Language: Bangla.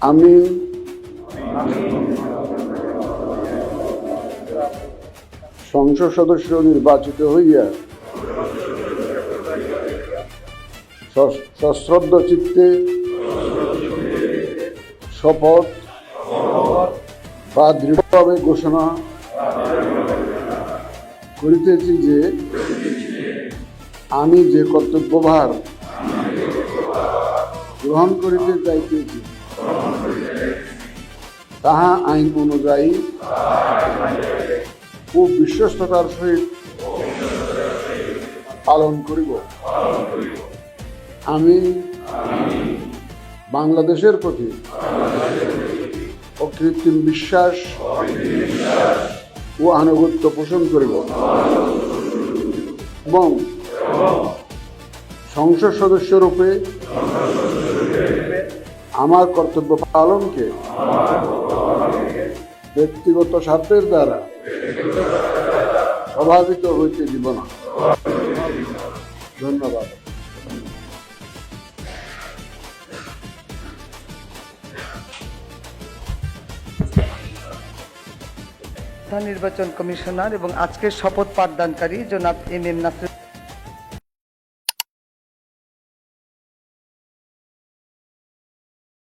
আমি সংসদ সদস্য নির্বাচিত হইয়া সশ্রদ্ধ চিত্তে শপথ বা দৃঢ়ভাবে ঘোষণা করিতেছি যে আমি যে কর্তব্যভার গ্রহণ করিতে চাইতেছি তাহা আইন অনুযায়ী খুব বিশ্বস্ততার সহিত পালন করিব। আমি বাংলাদেশের প্রতি অকৃত্রিম বিশ্বাস ও আনুগত্য পোষণ করিব এবং সংসদ সদস্য রূপে আমার কর্তব্য পালনকে ব্যক্তিগত স্বার্থের দ্বারা প্রভাবিত হইতে দিব না। ধন্যবাদ। নির্বাচন কমিশনার এবং আজকের শপথ পাঠদানকারী জনাব এম এম নাসির